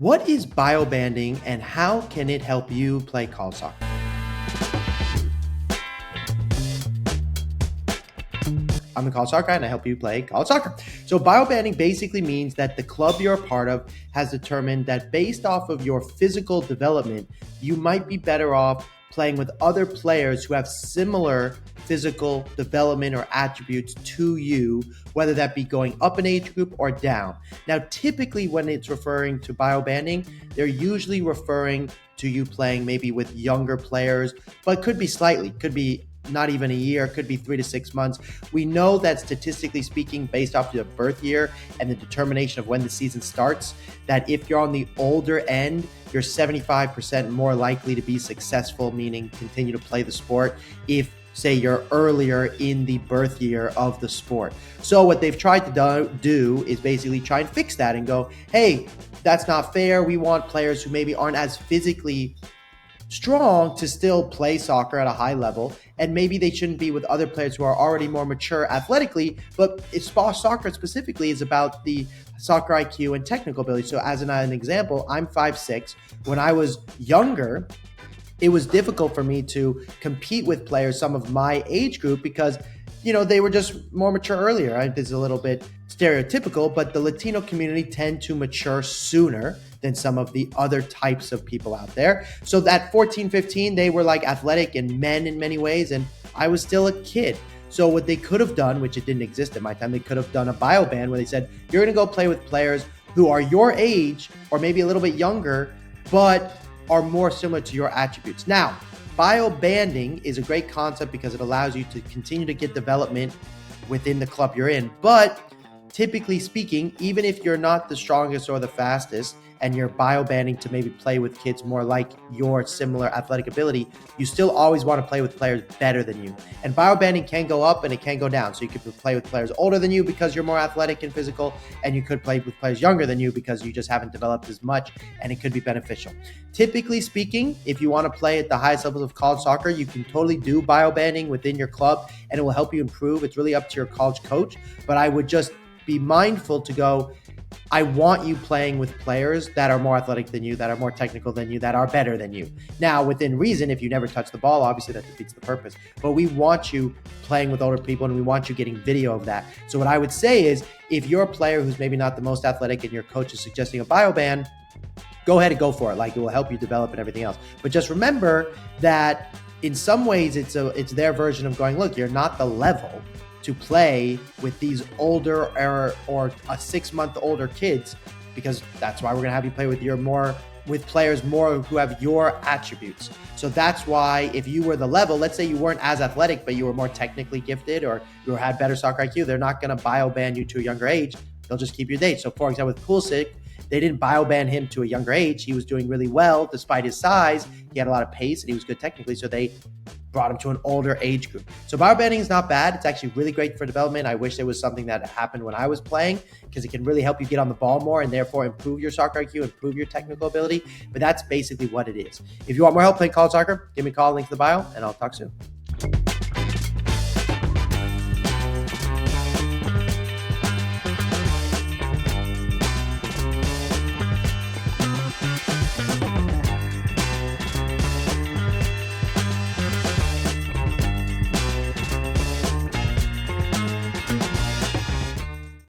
What is biobanding and how can it help you play college soccer? I'm the college soccer guy and I help you play college soccer. So biobanding basically means that the club you're a part of has determined that based off of your physical development, you might be better off playing with other players who have similar physical development or attributes to you, whether that be going up an age group or down. Now, typically when it's referring to biobanding, they're usually referring to you playing maybe with younger players, but could be slightly, could be not even a year, could be 3 to 6 months. We know that statistically speaking, based off your birth year and the determination of when the season starts, that if you're on the older end, you're 75% more likely to be successful, meaning continue to play the sport, if say you're earlier in the birth year of the sport. So what they've tried to do is basically try and fix that and go, hey, that's not fair. We want players who maybe aren't as physically strong to still play soccer at a high level, and maybe they shouldn't be with other players who are already more mature athletically, but soccer specifically is about the soccer IQ and technical ability. So as an example, I'm 5'6". When I was younger, it was difficult for me to compete with players, some of my age group, because they were just more mature earlier. This is a little bit stereotypical, but the Latino community tend to mature sooner than some of the other types of people out there. So that 14, 15, they were like athletic and men in many ways, and I was still a kid. So what they could have done, which it didn't exist at my time, they could have done a bioband where they said, you're gonna go play with players who are your age or maybe a little bit younger, but are more similar to your attributes. Now, biobanding is a great concept because it allows you to continue to get development within the club you're in. But typically speaking, even if you're not the strongest or the fastest and you're biobanding to maybe play with kids more like your similar athletic ability, you still always want to play with players better than you. And biobanding can go up and it can go down. So you could play with players older than you because you're more athletic and physical, and you could play with players younger than you because you just haven't developed as much, and it could be beneficial. Typically speaking, if you want to play at the highest levels of college soccer, you can totally do biobanding within your club and it will help you improve. It's really up to your college coach, but I would just be mindful to go, I want you playing with players that are more athletic than you, that are more technical than you, that are better than you. Now, within reason, if you never touch the ball, obviously that defeats the purpose. But we want you playing with older people and we want you getting video of that. So what I would say is, if you're a player who's maybe not the most athletic and your coach is suggesting a bioband, go ahead and go for it. Like, it will help you develop and everything else. But just remember that in some ways it's their version of going, look, you're not the level to play with these older or a 6 month older kids, because that's why we're gonna have you play with players more who have your attributes. So that's why if you were the level, let's say you weren't as athletic, but you were more technically gifted or you had better soccer IQ, they're not gonna bioband you to a younger age. They'll just keep your date. So for example, with Pulisic, they didn't bioband him to a younger age. He was doing really well despite his size. He had a lot of pace and he was good technically. So they brought him to an older age group. So biobanding is not bad. It's actually really great for development. I wish there was something that happened when I was playing, because it can really help you get on the ball more and therefore improve your soccer IQ, improve your technical ability. But that's basically what it is. If you want more help playing college soccer, give me a call, link to the bio, and I'll talk soon.